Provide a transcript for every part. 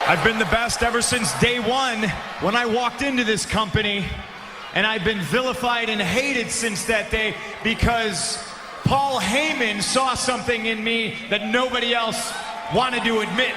I've been the best ever since day one when I walked into this company, and I've been vilified and hated since that day because Paul Heyman saw something in me that nobody else wanted to admit.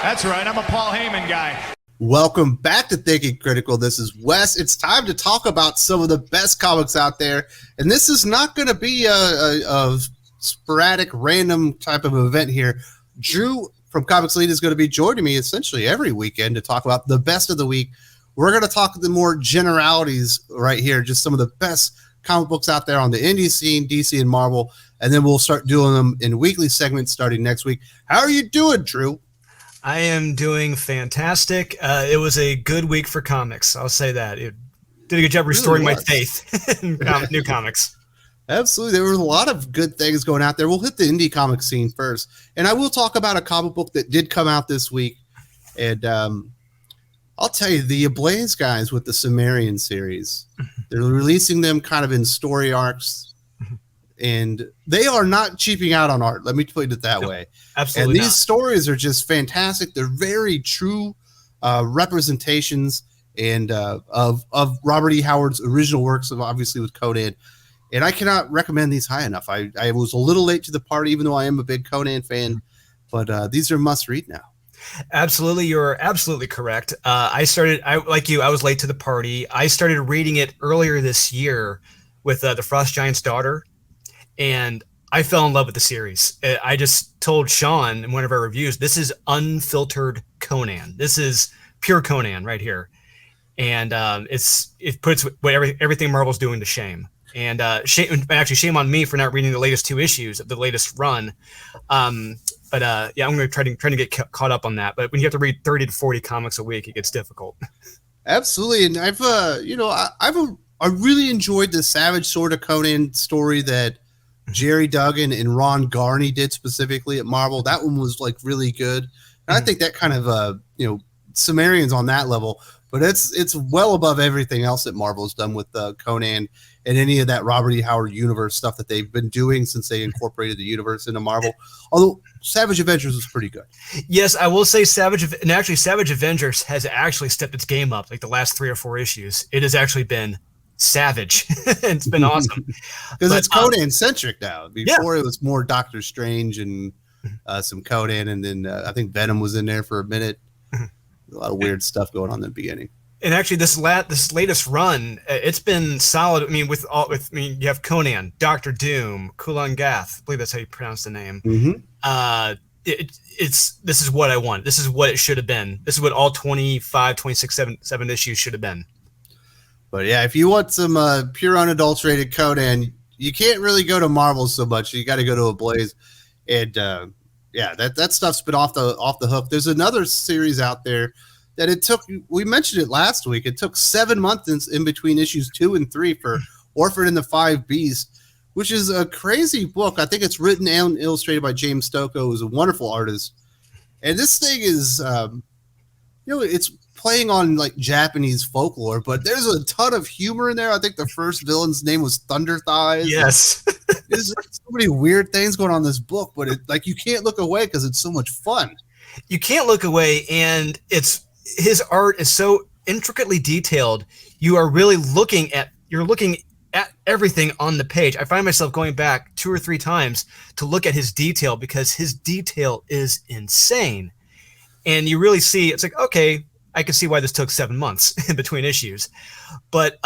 That's right, I'm a Paul Heyman guy. Welcome back to Thinking Critical. This is Wes. It's time to talk about some of the best comics out there, and this is not going to be a sporadic, random type of event here. Drew from Comics Lead is going to be joining me essentially every weekend to talk about the best of the week. We're going to talk the more generalities right here, just some of the best comic books out there on the indie scene, DC and Marvel, and then we'll start doing them in weekly segments starting next week. How are you doing, Drew? I am doing fantastic. It was a good week for comics. I'll say that. It did a good job restoring my faith in new comics. Absolutely. There were a lot of good things going out there. We'll hit the indie comic scene first. And I will talk about a comic book that did come out this week. And I'll tell you, the Ablaze guys with the Sumerian series, they're releasing them kind of in story arcs. And they are not cheaping out on art. Let me put it that way. Absolutely. And these stories are just fantastic. They're very true representations and of Robert E. Howard's original works, of obviously with Conan. And I cannot recommend these high enough. I was a little late to the party, even though I am a big Conan fan. But these are must read now. Absolutely. You're absolutely correct. I was late to the party. I started reading it earlier this year with The Frost Giant's Daughter. And I fell in love with the series. I just told Sean in one of our reviews, this is unfiltered Conan. This is pure Conan right here. And it puts everything Marvel's doing to shame. And shame on me for not reading the latest 2 issues of the latest run. I'm going to try to get caught up on that. But when you have to read 30 to 40 comics a week, it gets difficult. Absolutely. And I really enjoyed the Savage Sword of Conan story that Jerry Duggan and Ron Garney did specifically at Marvel. That one was like really good. And I think that kind of, Sumerian's on that level, but it's well above everything else that Marvel's done with Conan and any of that Robert E. Howard universe stuff that they've been doing since they incorporated the universe into Marvel. Although Savage Avengers was pretty good. Yes, I will say Savage Avengers has actually stepped its game up like the last 3 or 4 issues. It has actually been savage. It's been awesome. Because it's Conan centric now. Before it was more Doctor Strange and some Conan, and then I think Venom was in there for a minute. A lot of weird stuff going on in the beginning. And actually, this latest run, it's been solid. I mean, you have Conan, Doctor Doom, Kulan Gath. I believe that's how you pronounce the name. Mm-hmm. This is what I want. This is what it should have been. This is what all 25, 26, 7 issues should have been. But yeah, if you want some pure unadulterated Conan, you can't really go to Marvel so much. You got to go to Ablaze, and that stuff's been off the hook. There's another series out there that it took. We mentioned it last week. It took 7 months in between issues 2 and 3 for Orphan and the Five Beasts, which is a crazy book. I think it's written and illustrated by James Stokoe, who's a wonderful artist. And this thing is, it's playing on like Japanese folklore, but there's a ton of humor in there. I think the first villain's name was Thunder Thighs. Yes. There's so many weird things going on in this book, but you can't look away because it's so much fun. You can't look away, and his art is so intricately detailed. You are really looking at everything on the page. I find myself going back 2 or 3 times to look at his detail because his detail is insane. And you really see, it's like, okay, I can see why this took 7 months in between issues, but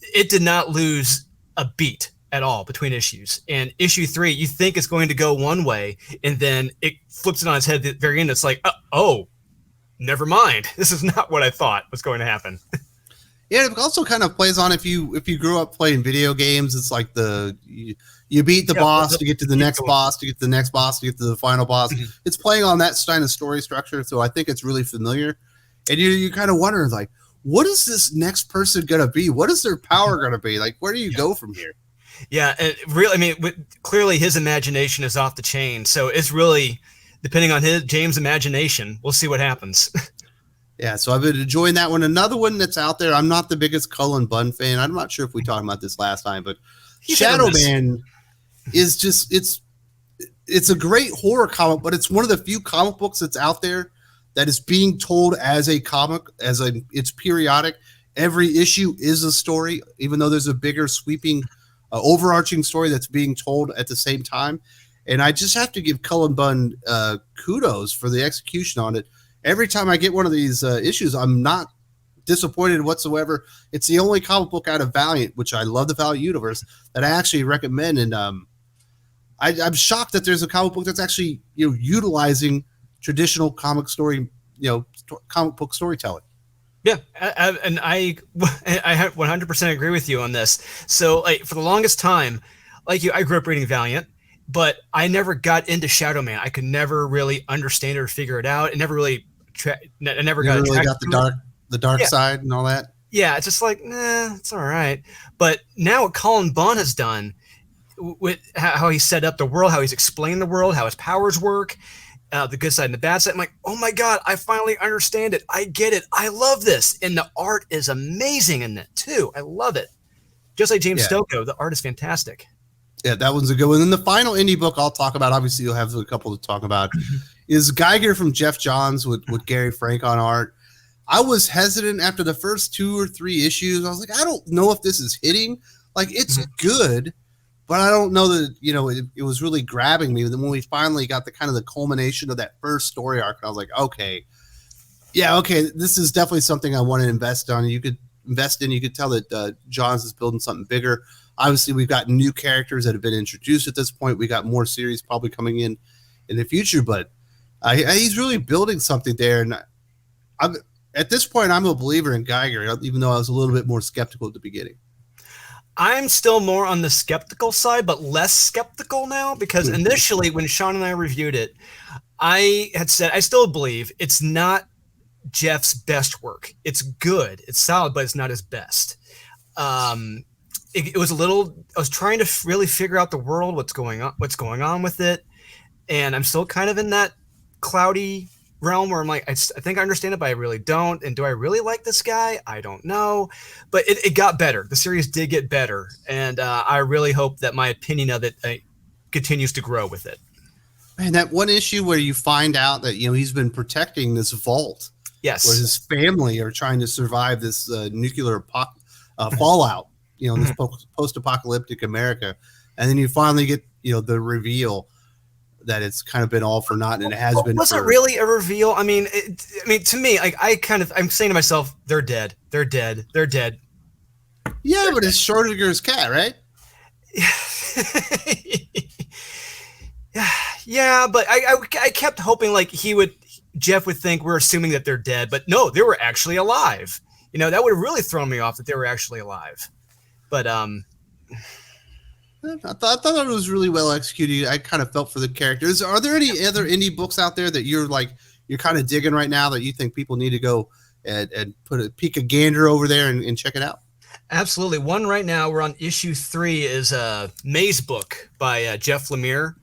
it did not lose a beat at all between issues. And issue 3, you think it's going to go one way, and then it flips it on its head at the very end. It's like, oh, never mind. This is not what I thought was going to happen. Yeah, it also kind of plays on if you grew up playing video games. It's like you beat the boss to get to the next boss, to get to the next boss, to get to the final boss. Mm-hmm. It's playing on that kind of story structure, so I think it's really familiar. And you kind of wonder, like, what is this next person going to be? What is their power going to be? Like, where do you go from here? Yeah, and really, clearly his imagination is off the chain. So it's really depending on James' imagination. We'll see what happens. Yeah, so I've been enjoying that one. Another one that's out there, I'm not the biggest Cullen Bunn fan. I'm not sure if we talked about this last time, but Shadow Man is just, it's a great horror comic, but it's one of the few comic books that's out there that is being told as a comic, it's periodic. Every issue is a story, even though there's a bigger sweeping, overarching story that's being told at the same time. And I just have to give Cullen Bunn kudos for the execution on it. Every time I get one of these issues, I'm not disappointed whatsoever. It's the only comic book out of Valiant, which I love the Valiant universe, that I actually recommend. And I'm shocked that there's a comic book that's actually utilizing traditional comic book storytelling. Yeah, and I 100% agree with you on this. So, like, for the longest time, like you, I grew up reading Valiant, but I never got into Shadow Man. I could never really understand it or figure it out. It never really, I never got the dark side and all that. Yeah, it's just like, nah, it's all right. But now what Cullen Bunn has done with how he set up the world, how he's explained the world, how his powers work, the good side and the bad side. I'm like, oh my God, I finally understand it. I get it. I love this. And the art is amazing in it too. I love it. Just like James Stokoe, the art is fantastic. Yeah, that one's a good one. And the final indie book I'll talk about, obviously you'll have a couple to talk about, is Geiger from Jeff Johns with Gary Frank on art. I was hesitant after the first 2 or 3 issues. I was like, I don't know if this is hitting. Like, it's good, but I don't know that, it was really grabbing me. Then when we finally got the culmination of that first story arc, I was like, okay, this is definitely something I want to invest on. You could invest in. You could tell that Johns is building something bigger. Obviously, we've got new characters that have been introduced at this point. We got more series probably coming in the future, but he's really building something there. And at this point, I'm a believer in Geiger, even though I was a little bit more skeptical at the beginning. I'm still more on the skeptical side, but less skeptical now, because initially when Sean and I reviewed it, I had said I still believe it's not Jeff's best work. It's good, it's solid, but it's not his best. It was a little. I was trying to really figure out the world, what's going on with it, and I'm still kind of in that cloudy realm where I'm like, I think I understand it, but I really don't. And do I really like this guy? I don't know. But it got better. The series did get better, and I really hope that my opinion of it continues to grow with it. Man, that one issue where you find out that he's been protecting this vault. Yes. Where his family are trying to survive this nuclear fallout. This post-apocalyptic America, and then you finally get the reveal that it's kind of been all for naught, and it has been. Was it really a reveal? I mean, to me, like I'm saying to myself, they're dead. They're dead. They're dead. Yeah, but it's Schrodinger's cat, right? Yeah, but I kept hoping like Jeff would think we're assuming that they're dead, but no, they were actually alive. That would have really thrown me off that they were actually alive. But I thought it was really well executed. I kind of felt for the characters. Are there any other indie books out there that you're kind of digging right now that you think people need to go and peek a gander over there and check it out? Absolutely. One right now, we're on issue 3, is Maze Book by Jeff Lemire.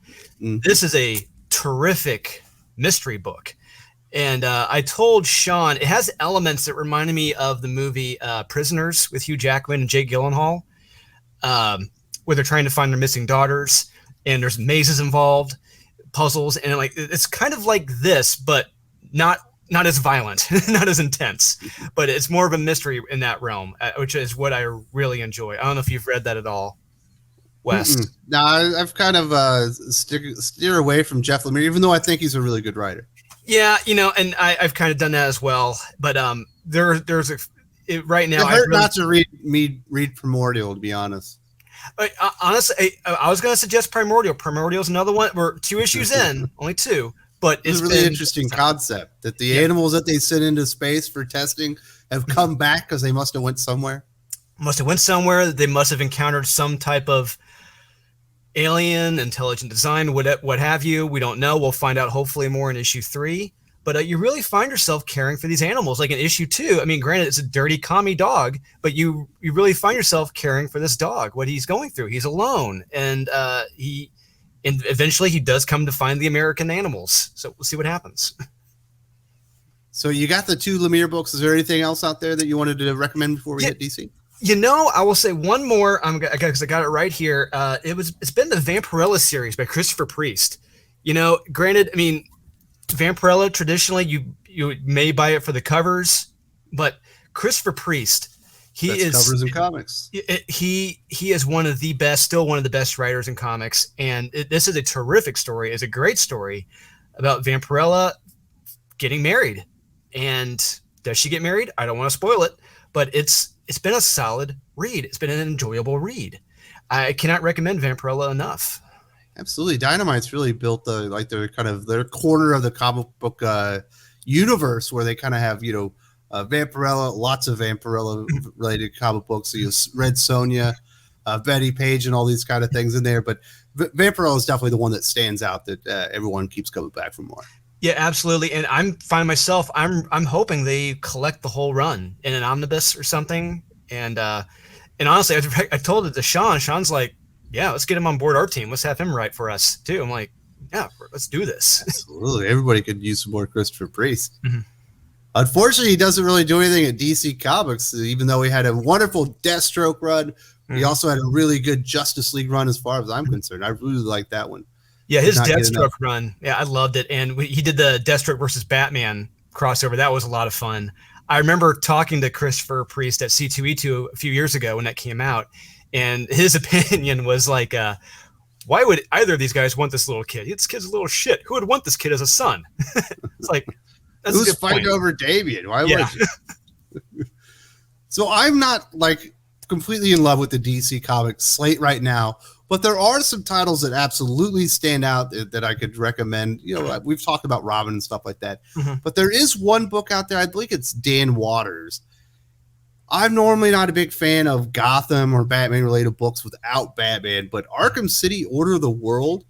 Mm-hmm. This is a terrific mystery book. And I told Sean, it has elements that reminded me of the movie Prisoners with Hugh Jackman and Jake Gyllenhaal, where they're trying to find their missing daughters, and there's mazes involved, puzzles, and it's kind of like this, but not as violent, not as intense, but it's more of a mystery in that realm, which is what I really enjoy. I don't know if you've read that at all, Wes. Mm-mm. No, I've kind of steer away from Jeff Lemire, even though I think he's a really good writer. Yeah, and I've kind of done that as well. But there's right now. It hurt not to read Primordial, to be honest. Honestly, I was going to suggest Primordial. Primordial's another one. We're 2 issues in, only 2, but it's a really interesting concept that the animals that they sent into space for testing have come back because they must have went somewhere. They must have encountered some type of alien, intelligent design, what have you. We don't know. We'll find out hopefully more in issue 3. But you really find yourself caring for these animals. Like in issue 2, I mean, granted, it's a dirty commie dog, but you really find yourself caring for this dog, what he's going through. He's alone, and eventually he does come to find the American animals. So we'll see what happens. So you got the 2 Lemire books. Is there anything else out there that you wanted to recommend before we hit DC? I will say one more. Because I got it right here. It's been the Vampirella series by Christopher Priest. Granted, I mean, Vampirella traditionally you may buy it for the covers, but Christopher Priest, That's covers in comics. He is still one of the best writers in comics, and this is a terrific story. It's a great story about Vampirella getting married. And does she get married? I don't want to spoil it, but it's been a solid read. It's been an enjoyable read. I cannot recommend Vampirella enough. Absolutely. Dynamite's really built their corner of the comic book universe where they kind of have, Vampirella, lots of Vampirella related comic books. So you have Red Sonja, Betty Page, and all these kind of things in there. But Vampirella is definitely the one that stands out that everyone keeps coming back for more. Yeah, absolutely. And I'm hoping they collect the whole run in an omnibus or something. And honestly, I told it to Sean. Sean's like, yeah, let's get him on board our team. Let's have him write for us too. I'm like, yeah, let's do this. Absolutely. Everybody could use some more Christopher Priest. Mm-hmm. Unfortunately, he doesn't really do anything at DC Comics, even though he had a wonderful Deathstroke run. Mm-hmm. He also had a really good Justice League run as far as I'm concerned. I really like that one. Yeah, his Deathstroke run. Yeah, I loved it. And he did the Deathstroke versus Batman crossover. That was a lot of fun. I remember talking to Christopher Priest at C2E2 a few years ago when that came out. And his opinion was like, why would either of these guys want this little kid? This kid's a little shit. Who would want this kid as a son? It's like, that's who's fighting over Damian? Why would you? So I'm not completely in love with the DC Comics slate right now, but there are some titles that absolutely stand out that I could recommend. We've talked about Robin and stuff like that, but there is one book out there. I believe it's Dan Watters. I'm normally not a big fan of Gotham or Batman related books without Batman, but Arkham City Order of the World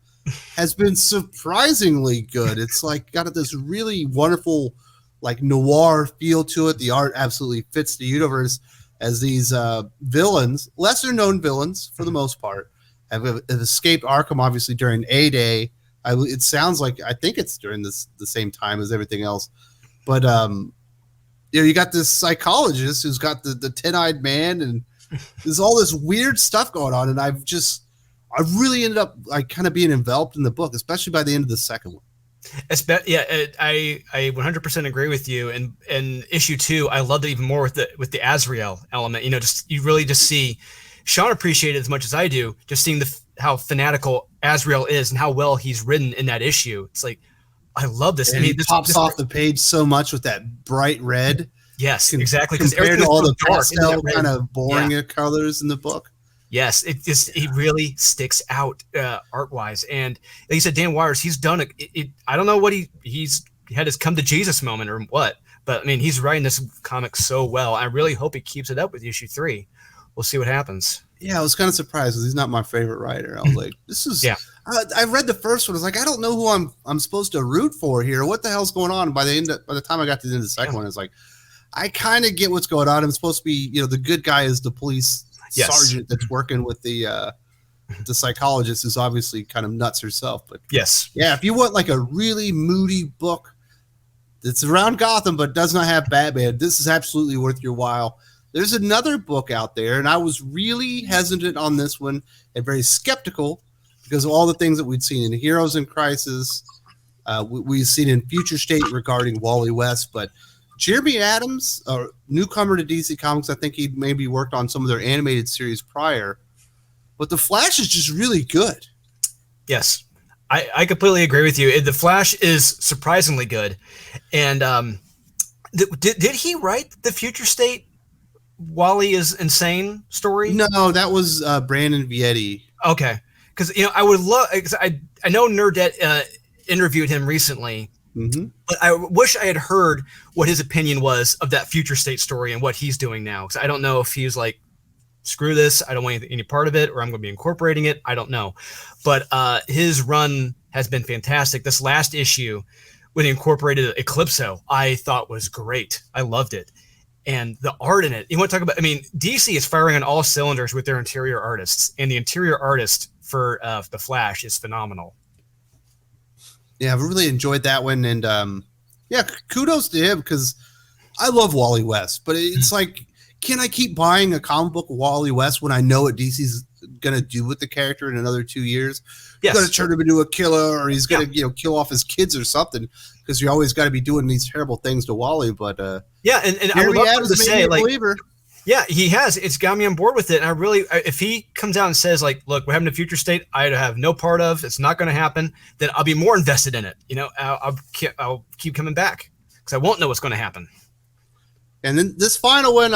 has been surprisingly good. It's got this really wonderful noir feel to it. The art absolutely fits the universe as these villains, lesser known villains for the most part, have escaped Arkham obviously during A-Day. It sounds like, I think it's during the same time as everything else, but you got this psychologist who's got the 10-eyed man, and there's all this weird stuff going on. And I really ended up kind of being enveloped in the book, especially by the end of the second one. I 100% agree with you. And issue 2, I loved it even more with the Azrael element. You really just see Sean appreciate it as much as I do, just seeing how fanatical Azrael is and how well he's written in that issue. It's like, I love this. And he pops off the page so much with that bright red. Yes, exactly. Compared to all the pastel kind of boring colors in the book. Yes, it really sticks out art-wise. And like you said, Dan Watters, he's done it. I don't know what he's had his come to Jesus moment or what, but I mean, he's writing this comic so well. I really hope he keeps it up with issue 3. We'll see what happens. Yeah, I was kind of surprised because he's not my favorite writer. I was like, this is. Yeah. I read the first one. I was like, I don't know who I'm supposed to root for here. What the hell's going on? And by the time I got to the end of the second one, it's like, I kind of get what's going on. I'm supposed to be, the good guy is the police sergeant that's working with the psychologist, who's obviously kind of nuts herself. But yes, yeah, if you want a really moody book that's around Gotham but does not have Batman, this is absolutely worth your while. There's another book out there, and I was really hesitant on this one and very skeptical because of all the things that we'd seen in Heroes in Crisis, we've seen in Future State regarding Wally West, but Jeremy Adams, a newcomer to DC Comics, I think he'd maybe worked on some of their animated series prior, but The Flash is just really good. Yes, I completely agree with you. The Flash is surprisingly good. And did he write the Future State Wally is insane story? No, that was Brandon Vietti. Okay, because I would love. I know Nerdette interviewed him recently, but I wish I had heard what his opinion was of that Future State story and what he's doing now. Because I don't know if he's like, screw this, I don't want any part of it, or I'm going to be incorporating it. I don't know, but his run has been fantastic. This last issue, when he incorporated Eclipso, I thought was great. I loved it. And the art in it, you want to talk about, DC is firing on all cylinders with their interior artists, and the interior artist for The Flash is phenomenal. Yeah, I've really enjoyed that one. And kudos to him because I love Wally West, but it's like, can I keep buying a comic book of Wally West when I know what DC's going to do with the character in another 2 years? Yes. going to turn him into a killer, or he's going to kill off his kids or something, because you always got to be doing these terrible things to Wally. But and I would love to say, like, believer. Yeah, he has. It's got me on board with it. And I really, if he comes out and says, like, look, we're having a future state I have no part of, it's not going to happen, then I'll be more invested in it. I'll keep coming back because I won't know what's going to happen. And then this final one,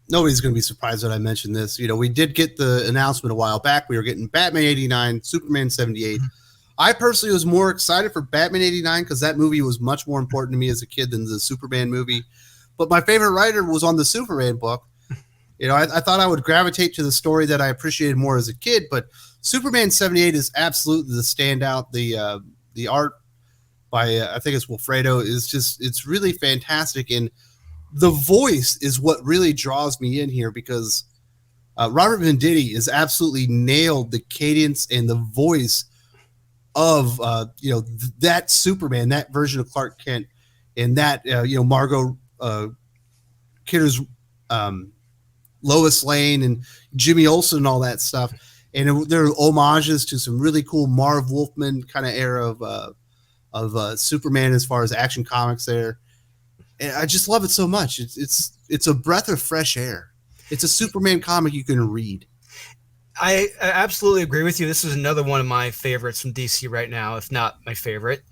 nobody's going to be surprised that I mentioned this. We did get the announcement a while back. We were getting Batman 89, Superman 78. Mm-hmm. I personally was more excited for Batman 89 because that movie was much more important to me as a kid than the Superman movie. But my favorite writer was on the Superman book. I thought I would gravitate to the story that I appreciated more as a kid, but Superman 78 is absolutely the standout. The art by, I think it's Wilfredo, it's really fantastic. And the voice is what really draws me in here, because Robert Venditti has absolutely nailed the cadence and the voice of, that Superman, that version of Clark Kent, and that, Margot Kidder's Lois Lane and Jimmy Olsen and all that stuff. And there are homages to some really cool Marv Wolfman kind of era of Superman as far as Action Comics there. And I just love it so much. It's a breath of fresh air. It's a Superman comic you can read. I absolutely agree with you. This is another one of my favorites from DC right now, if not my favorite.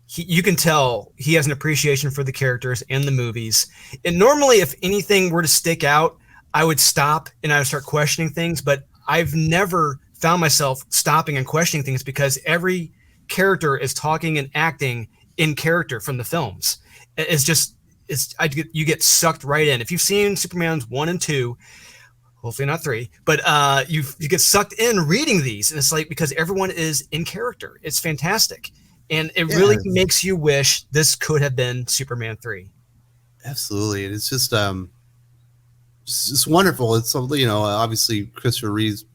You can tell he has an appreciation for the characters and the movies. And normally, if anything were to stick out, I would stop and I would start questioning things. But I've never found myself stopping and questioning things, because every character is talking and acting in character from the films. You get sucked right in. If you've seen Superman's 1 and 2, hopefully not 3, but you get sucked in reading these, and it's like, because everyone is in character. It's fantastic. And it really makes you wish this could have been Superman 3. Absolutely. And it's just it's wonderful. It's, obviously Christopher Reeves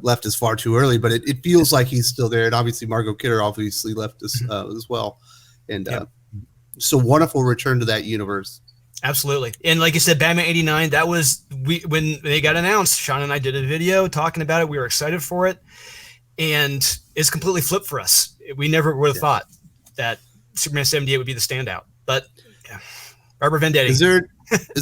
left us far too early, but it feels like he's still there. And obviously Margot Kidder obviously left us as well. And just a wonderful return to that universe. Absolutely. And like you said, Batman 89, that was, when they got announced, Sean and I did a video talking about it. We were excited for it. And it's completely flipped for us. We never would have thought that Superman 78 would be the standout. But Robert Venditti. Is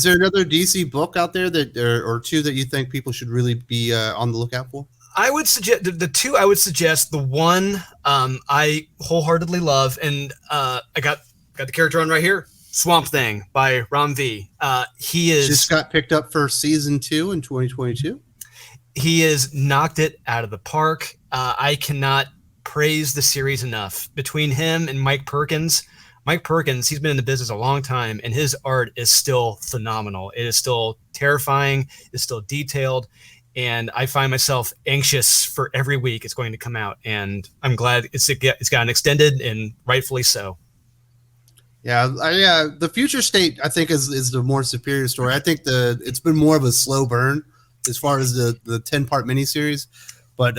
there another DC book out there that or two that you think people should really be on the lookout for? I would suggest the two. I would suggest the one I wholeheartedly love, and I got the character on right here. Swamp Thing by Ram V. He is just got picked up for season 2 in 2022. He has knocked it out of the park. I cannot praise the series enough. Between him and Mike Perkins, he's been in the business a long time, and his art is still phenomenal. It is still terrifying. It's still detailed. And I find myself anxious for every week it's going to come out. And I'm glad it's gotten extended, and rightfully so. Yeah, the Future State, I think, is the more superior story. I think it's been more of a slow burn as far as the 10-part miniseries. But,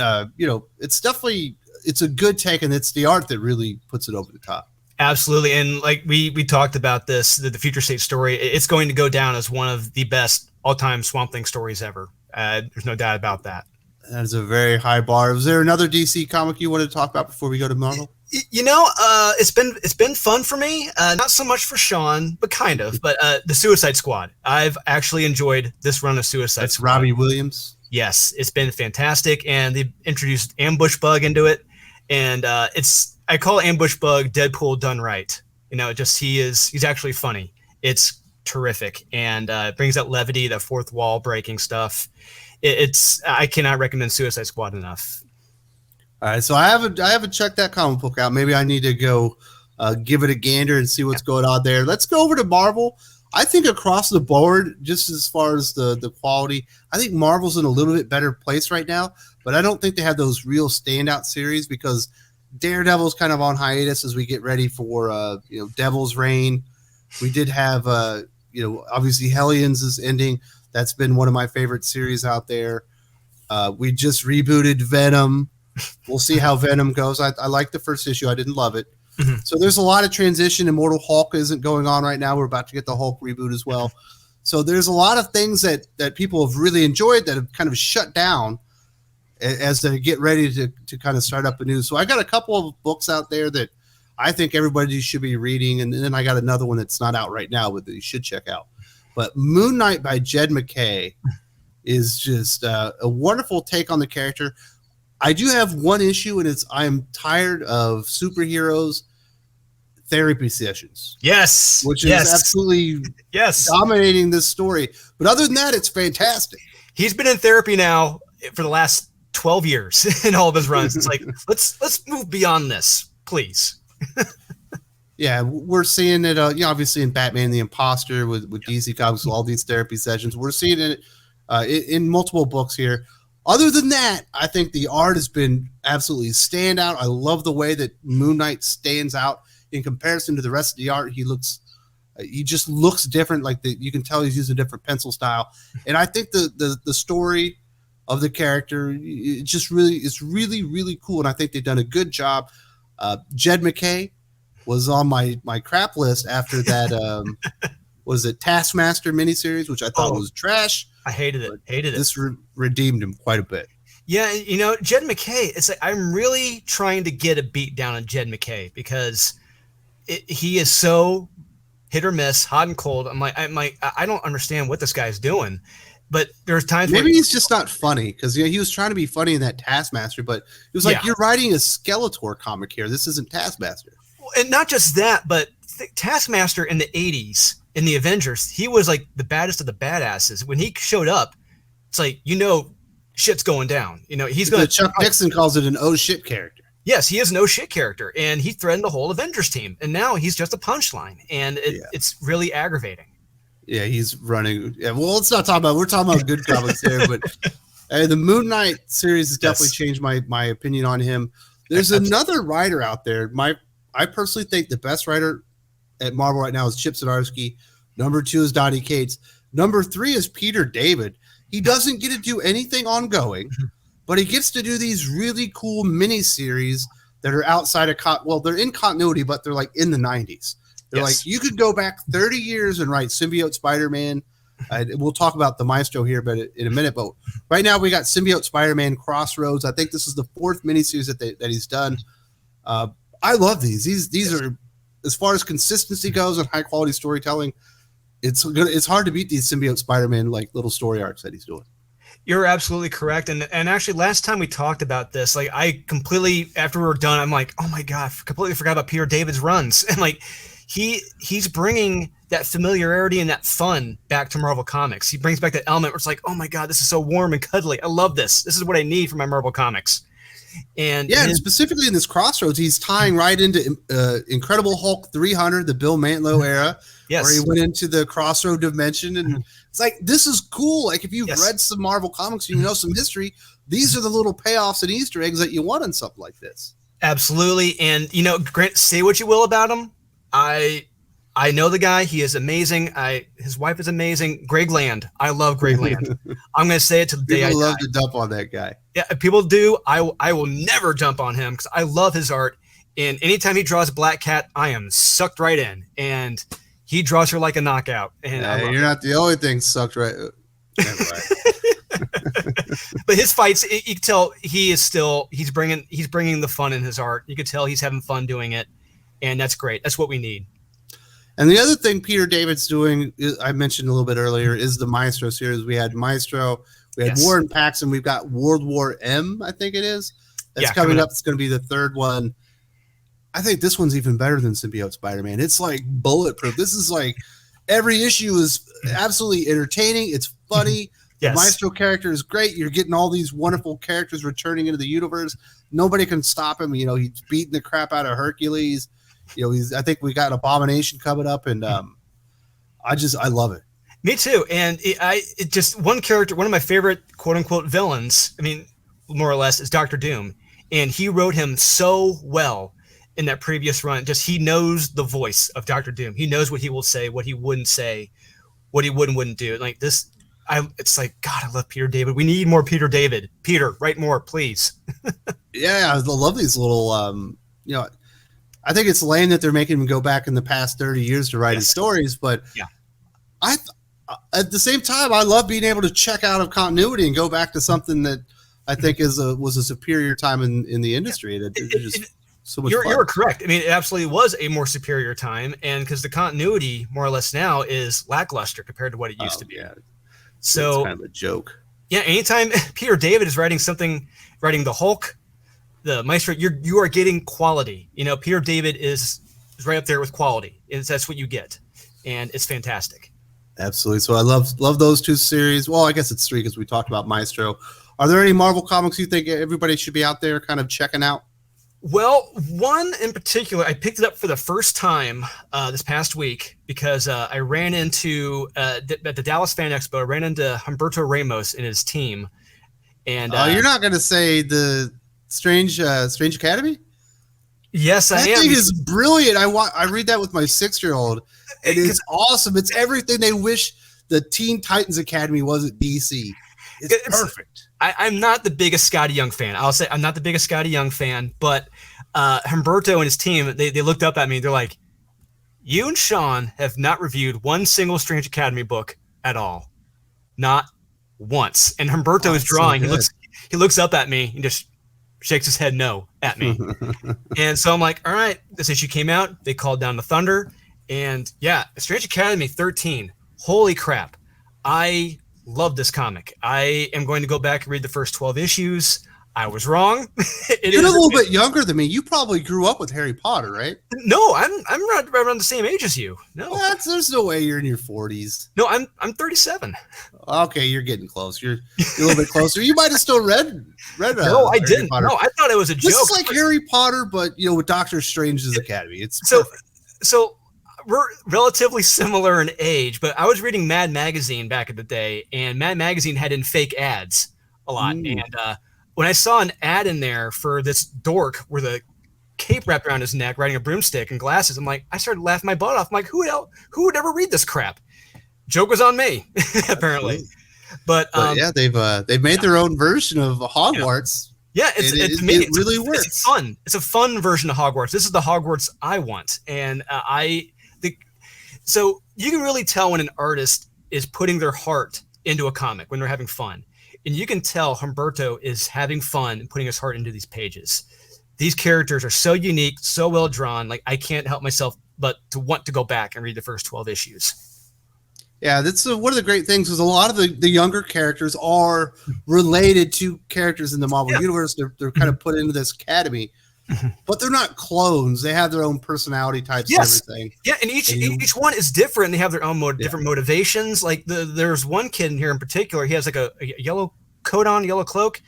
it's definitely, it's a good take, and it's the art that really puts it over the top. Absolutely. And like we talked about this, the Future State story, it's going to go down as one of the best all-time Swamp Thing stories ever. There's no doubt about that. That is a very high bar. Is there another DC comic you wanted to talk about before we go to Marvel? It's been fun for me. Not so much for Sean, but kind of. But the Suicide Squad. I've actually enjoyed this run of Suicide Squad. Robbie Williams. Yes, it's been fantastic, and they introduced Ambush Bug into it, and I call Ambush Bug Deadpool done right. He's actually funny. It's terrific, and it brings that levity, that fourth wall breaking stuff. I cannot recommend Suicide Squad enough. All right, so I haven't checked that comic book out. Maybe I need to go give it a gander and see what's going on there. Let's go over to Marvel. I think across the board, just as far as the quality, I think Marvel's in a little bit better place right now, but I don't think they have those real standout series, because Daredevil's kind of on hiatus as we get ready for Devil's Reign. We did have obviously Hellions is ending. That's been one of my favorite series out there. We just rebooted Venom. We'll see how Venom goes. I like the first issue. I didn't love it. Mm-hmm. So there's a lot of transition. Immortal Hulk isn't going on right now. We're about to get the Hulk reboot as well. So there's a lot of things that people have really enjoyed that have kind of shut down. as they get ready to kind of start up anew. So I got a couple of books out there that I think everybody should be reading, and then I got another one that's not out right now, but that you should check out. But Moon Knight by Jed MacKay is just a wonderful take on the character. I do have one issue, and it's I'm tired of superheroes therapy sessions. Yes, which is absolutely dominating this story. But other than that, it's fantastic. He's been in therapy now for the last 12 years in all of his runs. It's like let's move beyond this, please. Yeah, we're seeing it. Obviously in Batman the Imposter with DC Comics, all these therapy sessions. We're seeing it in multiple books here. Other than that, I think the art has been absolutely standout. I love the way that Moon Knight stands out in comparison to the rest of the art. He just looks different. Like you can tell he's using a different pencil style. And I think the story of the character, it's really, really cool. And I think they've done a good job. Jed MacKay was on my crap list after that. Was it Taskmaster miniseries, which I thought was trash. I hated it. This redeemed him quite a bit. Yeah, Jed MacKay. It's like I'm really trying to get a beat down on Jed MacKay because he is so hit or miss, hot and cold. I'm like, I don't understand what this guy's doing. But there's times maybe he's just not funny because he was trying to be funny in that Taskmaster, but it was like you're writing a Skeletor comic here. This isn't Taskmaster. And not just that, but Taskmaster in the 80s in the Avengers, he was like the baddest of the badasses. When he showed up, it's like shit's going down. He's going to. Chuck Dixon calls it an oh shit character. Yes, he is an oh shit character, and he threatened the whole Avengers team, and now he's just a punchline, and it's really aggravating. Yeah, he's running. Yeah, well, let's not talk about. We're talking about good comics here, but the Moon Knight series has definitely changed my opinion on him. There's another writer out there. I personally think the best writer at Marvel right now is Chip Zdarsky. Number 2 is Donny Cates. Number 3 is Peter David. He doesn't get to do anything ongoing, but he gets to do these really cool miniseries that are outside of they're in continuity, but they're like in the 90s. They're like, you could go back 30 years and write Symbiote Spider-Man. We'll talk about the Maestro here in a minute, but right now we got Symbiote Spider-Man Crossroads. I think this is the 4th miniseries that he's done. I love these. These are, as far as consistency goes and high quality storytelling, it's hard to beat these Symbiote Spider-Man like little story arcs that he's doing. You're absolutely correct. And actually last time we talked about this, like I completely, after we were done, I'm like, oh my God, completely forgot about Peter David's runs. And like he's bringing that familiarity and that fun back to Marvel Comics. He brings back that element where it's like, oh my God, this is so warm and cuddly. I love this. This is what I need for my Marvel Comics. And specifically in this Crossroads, he's tying right into Incredible Hulk 300, the Bill Mantlo era, where he went into the Crossroad dimension. And it's like, this is cool. Like if you've read some Marvel Comics, you know some history. These are the little payoffs and Easter eggs that you want in something like this. Absolutely. And, Grant, say what you will about him. I know the guy. He is amazing. His wife is amazing. Greg Land. I love Greg Land. I'm going to say it to the day I die. People love to dump on that guy. Yeah, people do. I will never jump on him because I love his art. And anytime he draws Black Cat, I am sucked right in. And he draws her like a knockout. And you're not the only thing sucked right. But his fights, you can tell he's bringing the fun in his art. You can tell he's having fun doing it. And that's great. That's what we need. And the other thing Peter David's doing, I mentioned a little bit earlier, is the Maestro series. We had Maestro, we had War and Pax, and we've got World War M, I think it is. That's coming up. It's going to be the 3rd one. I think this one's even better than Symbiote Spider-Man. It's like bulletproof. This is like every issue is absolutely entertaining. It's funny. The Maestro character is great. You're getting all these wonderful characters returning into the universe. Nobody can stop him. He's beating the crap out of Hercules. I think we got Abomination coming up, and I love it. Me too. And it just one character, one of my favorite quote unquote villains, I mean, more or less, is Dr. Doom. And he wrote him so well in that previous run. Just he knows the voice of Dr. Doom. He knows what he will say, what he wouldn't say, what he wouldn't do. Like this, it's like, God, I love Peter David. We need more Peter David. Peter, write more, please. Yeah, I love these little, I think it's lame that they're making him go back in the past 30 years to write his stories, but at the same time, I love being able to check out of continuity and go back to something that I think was a superior time in the industry. It just so much fun. You're correct. I mean, it absolutely was a more superior time, and because the continuity, more or less, now is lackluster compared to what it used to be. Yeah. So it's kind of a joke. Yeah, anytime Peter David is writing the Hulk, the Maestro, you are getting quality. You know, Peter David is right up there with quality. That's what you get, and it's fantastic. Absolutely. So I love those two series. Well, I guess it's three because we talked about Maestro. Are there any Marvel comics you think everybody should be out there kind of checking out? Well, one in particular, I picked it up for the first time this past week because I ran into at the Dallas Fan Expo. I ran into Humberto Ramos and his team. And you're not going to say the Strange Academy? Yes, I am. That thing is brilliant. I read that with my 6-year-old. It is awesome. It's everything they wish the Teen Titans Academy was at DC. It's perfect. I'm not the biggest Scotty Young fan. I'll say I'm not the biggest Scotty Young fan, but Humberto and his team, they looked up at me. They're like, you and Sean have not reviewed one single Strange Academy book at all. Not once. And Humberto is drawing. So he looks up at me and just shakes his head no at me. And so I'm like, all right, this issue came out. They called down the thunder. And yeah, Strange Academy 13. Holy crap. I love this comic. I am going to go back and read the first 12 issues. I was wrong. You're a little bit younger than me. You probably grew up with Harry Potter, right? No, I'm right around the same age as you. No, there's no way you're in your 40s. No, I'm 37. Okay, you're getting close. You're a little bit closer. You might have still read. No, I didn't. Potter. No, I thought it was a joke. This is like Harry Potter, but with Doctor Strange's Academy. It's so we're relatively similar in age, but I was reading Mad Magazine back in the day, and Mad Magazine had in fake ads a lot. And when I saw an ad in there for this dork with a cape wrapped around his neck, riding a broomstick and glasses, I'm like, I started laughing my butt off. I'm like, who would ever read this crap? Joke was on me, apparently. But yeah, they've made their own version of Hogwarts. Yeah, it really works. It's fun. It's a fun version of Hogwarts. This is the Hogwarts I want, and so you can really tell when an artist is putting their heart into a comic when they're having fun. And you can tell Humberto is having fun and putting his heart into these pages. These characters are so unique, so well drawn. Like, I can't help myself but to want to go back and read the first 12 issues. Yeah, that's one of the great things is a lot of the younger characters are related to characters in the Marvel universe. They're kind of put into this academy. But they're not clones. They have their own personality types and everything. Yeah, and each one is different. They have their own different motivations. Like there's one kid in here in particular. He has like a yellow coat on, yellow cloak,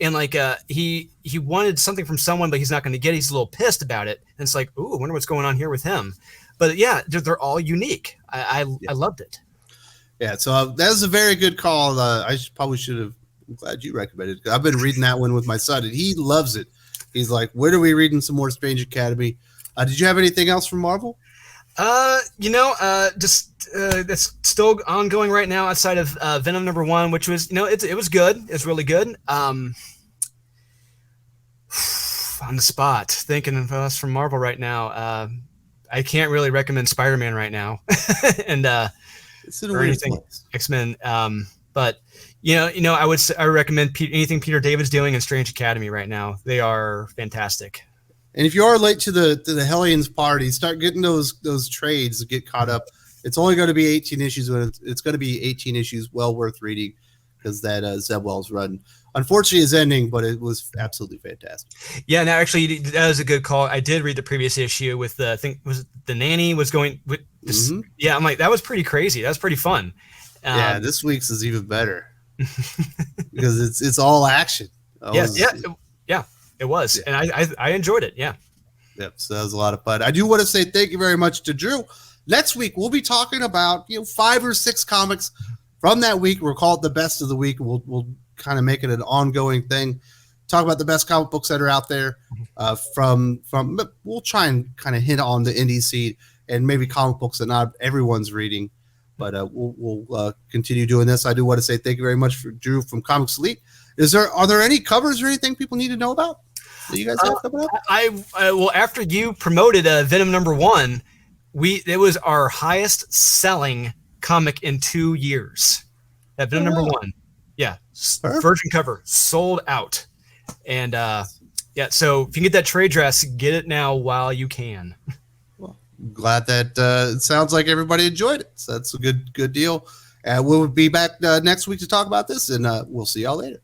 and like he wanted something from someone, but he's not going to get it. He's a little pissed about it. And it's like, ooh, I wonder what's going on here with him. But yeah, they're all unique. I loved it. Yeah, so that was a very good call. I probably should have. I'm glad you recommended it. I've been reading that one with my son, and he loves it. He's like, when are we reading some more Strange Academy? Did you have anything else from Marvel? Just that's still ongoing right now outside of Venom #1, which was, it was good. It's really good. On the spot, thinking of us from Marvel right now. I can't really recommend Spider-Man right now, and it's in a weird place. X-Men. But I recommend anything Peter David's doing in Strange Academy right now. They are fantastic. And if you are late to the Hellions party, start getting those trades to get caught up. It's only going to be 18 issues, but it's going to be 18 issues well worth reading because that Zeb Wells run, unfortunately, is ending, but it was absolutely fantastic. Yeah, no, actually, that was a good call. I did read the previous issue with I think was the nanny was going with this. Mm-hmm. Yeah, I'm like, that was pretty crazy. That was pretty fun. Yeah, this week's is even better because it's all action. It was, and I enjoyed it. Yeah. Yep. So that was a lot of fun. I do want to say thank you very much to Drew. Next week we'll be talking about 5 or 6 comics from that week. We'll call it the best of the week. We'll kind of make it an ongoing thing. Talk about the best comic books that are out there. We'll try and kind of hint on the indie scene and maybe comic books that not everyone's reading. But we'll continue doing this. I do want to say thank you very much for Drew from Comics Elite. Are there any covers or anything people need to know about that you guys have coming up? Well, after you promoted Venom #1, it was our highest selling comic in 2 years. Venom #1. Yeah, Perfect. virgin cover sold out, and yeah. So if you can get that trade dress, get it now while you can. Glad that it sounds like everybody enjoyed it. So that's a good deal. We'll be back next week to talk about this, and we'll see y'all later.